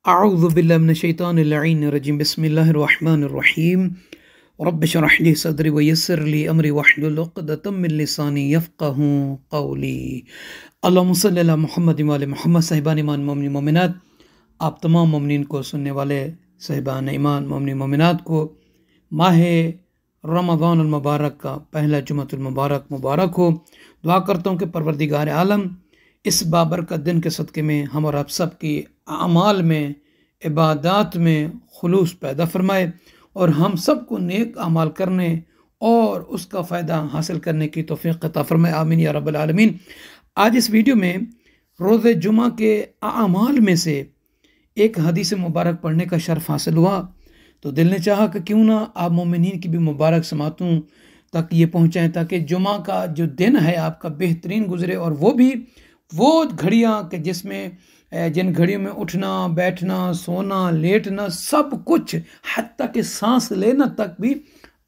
अऊज़ु बिल्लाहि मिनश्शैतानिर्रजीम बिस्मिल्लाहिर्रहमानिर्रहीम रब्बि इश्रह ली सदरी व यस्सिर ली अमरी वहलुल उक़दतम मिन लिसानी यफ़क़हू क़ौली। अल्लाहुम्मा सल्लि अला मुहम्मद व आले मुहम्मद। साहिबान ईमान मोमिन मोमिनात, आप तमाम मोमिनीन को, सुनने वाले साहिबान ईमान मोमिन मोमिनात को माह रमज़ान मुबारक का पहला जुमअतुल मुबारक मुबारक हो। दुआ करता हूँ कि परवरदिगार आलम इस बाबरकत दिन के सदक़े में हम और आप सब की अमाल में, इबादत में खुलूस पैदा फरमाए और हम सब को नेक अमाल करने और उसका फ़ायदा हासिल करने की तौफ़ीक़ अता फरमाए। आमीन या रब्बल आलमीन। आज इस वीडियो में रोज़े जुमा के अमाल में से एक हदीस मुबारक पढ़ने का शर्फ हासिल हुआ, तो दिल ने चाहा कि क्यों ना आप मोमिनीन की भी मुबारक समातों तक ये पहुँचाएँ, ताकि जुमा का जो दिन है आपका बेहतरीन गुजरे। और वो भी वो घड़ियाँ कि जिसमें जिन घड़ियों में उठना, बैठना, सोना, लेटना, सब कुछ हत्ता कि सांस लेना तक भी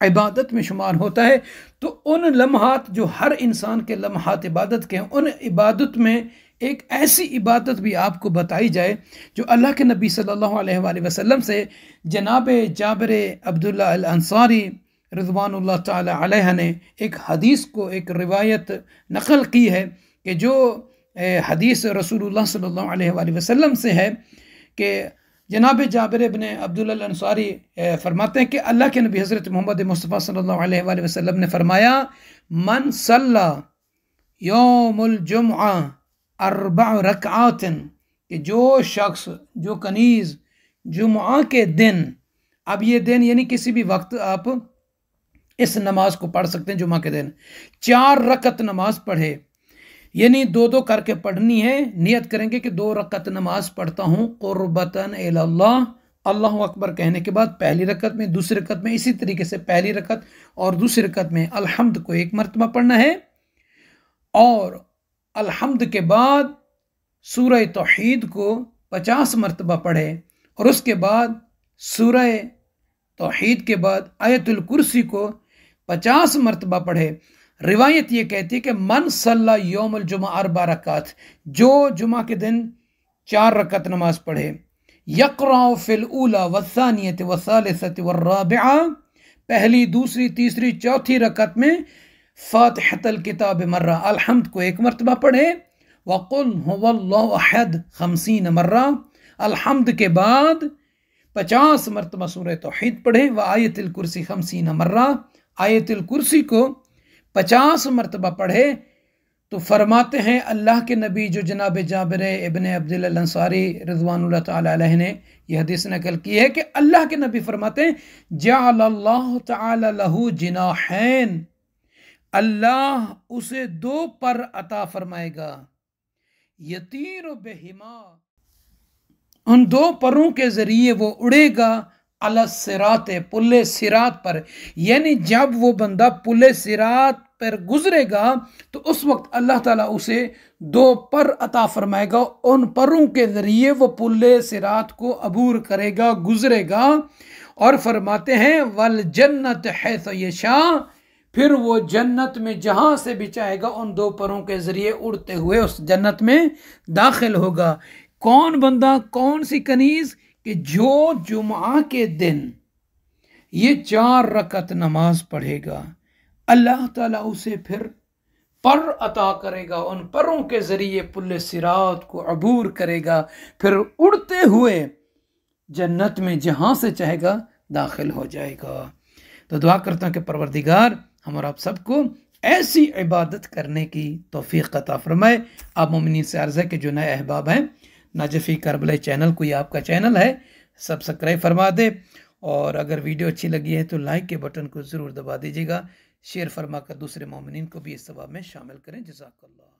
इबादत में शुमार होता है। तो उन लम्हात जो हर इंसान के लम्हात इबादत के हैं, उन इबादत में एक ऐसी इबादत भी आपको बताई जाए जो अल्लाह के नबी सल्लल्लाहु अलैहि वसल्लम से जनाब जाबिर अब्दुल्लाह अल अंसारी रिज़वानुल्लाह ताला अलैह ने एक हदीस को, एक रिवायत नकल की है कि जो हदीस रसूलुल्लाह सल्लल्लाहु अलैहि वसल्लम से है कि जनाब जाबिर इब्न अब्दुल्लाह अल अंसारी फरमाते हैं कि अल्लाह के नबी हज़रत मोहम्मद मुस्तफ़ा सल्लल्लाहु अलैहि वसल्लम ने फरमाया, मन सल्ला यौमुल जुम्आ अर्बअ रकआतिन, कि जो शख्स, जो कनीज़ जुम्आ के दिन, अब ये दिन यानी किसी भी वक्त आप इस नमाज को पढ़ सकते हैं, जुम्मा के दिन 4 रकत नमाज पढ़े, यानी 2-2 करके पढ़नी है। नियत करेंगे कि 2 रकत नमाज पढ़ता हूँ कुर्बतन इलल्लाह, अल्लाहु अकबर कहने के बाद पहली रकत में, दूसरी रकत में इसी तरीके से पहली रकत और दूसरी रकत में अल्हम्द को 1 मरतबा पढ़ना है, और अल्हम्द के बाद सूरह तौहीद को 50 मरतबा पढ़े, और उसके बाद सूरह तौहीद के बाद आयतुल कुर्सी को 50 मरतबा पढ़े। रिवायत ये कहती है कि मन सल्ला यौमुल जुमा अर्बा रकात, जो जुमा के दिन 4 रकत नमाज पढ़े, यक़राउ फिल ऊला वस्सानियत वस्सालिसत वर्राबिआ, पहली, दूसरी, तीसरी, चौथी रकत में फातिहतुल किताब मर्रा, अल्हम्द को 1 मरतबा पढ़े, वक़ुल हुवल्लाहु अहद 50 मर्रा, अल्हम्द के बाद 50 मरतबा सूरह तौहीद पढ़े, व आयतुल कुर्सी 50 मर्रा, आयतुल कुर्सी को 50 मरतबा पढ़े। तो फरमाते हैं अल्लाह के नबी जो जनाब जाबिर इब्न अब्दुल्लाह अल अंसारी रिज़वानुल्लाह ताला अलैहि ने यह हदीस नकल की है कि अल्लाह के नबी फरमाते हैं, जअलल्लाहु ताला लहू जिनाहैन, अल्लाह उसे 2 पर अता फरमाएगा, यतीरु बिहिमा, उन 2 परों के जरिए वो उड़ेगा, अला सिरात, पुल्ले सिरात पर, यानी जब वो बंदा पुल्ले सिरात पर गुजरेगा तो उस वक्त अल्लाह ताला उसे 2 पर अता फरमाएगा, उन परों के जरिए वो पुल्ले सिरात को अबूर करेगा, गुजरेगा। और फरमाते हैं वल जन्नत हैसु यशा, फिर वो जन्नत में जहां से भी चाहेगा उन 2 परों के जरिए उड़ते हुए उस जन्नत में दाखिल होगा। कौन बंदा, कौन सी कनीज, कि जो जुमा के दिन ये 4 रकत नमाज पढ़ेगा, अल्लाह ताला उसे फिर पर अता करेगा, उन परों के जरिए पुल्ले सिरात को अबूर करेगा, फिर उड़ते हुए जन्नत में जहां से चाहेगा दाखिल हो जाएगा। तो दुआ करता हूं कि परवरदिगार हम और आप सबको ऐसी इबादत करने की तौफीक अता फरमाए। आप मोमिनीन से अर्ज़ है कि जो नए अहबाब हैं, नाजफ़ी करबला चैनल कोई आपका चैनल है, सब्सक्राइब फरमा दे, और अगर वीडियो अच्छी लगी है तो लाइक के बटन को ज़रूर दबा दीजिएगा। शेयर फरमा कर दूसरे मोमिनीन को भी इस सवाब में शामिल करें। जज़ाकल्लाह।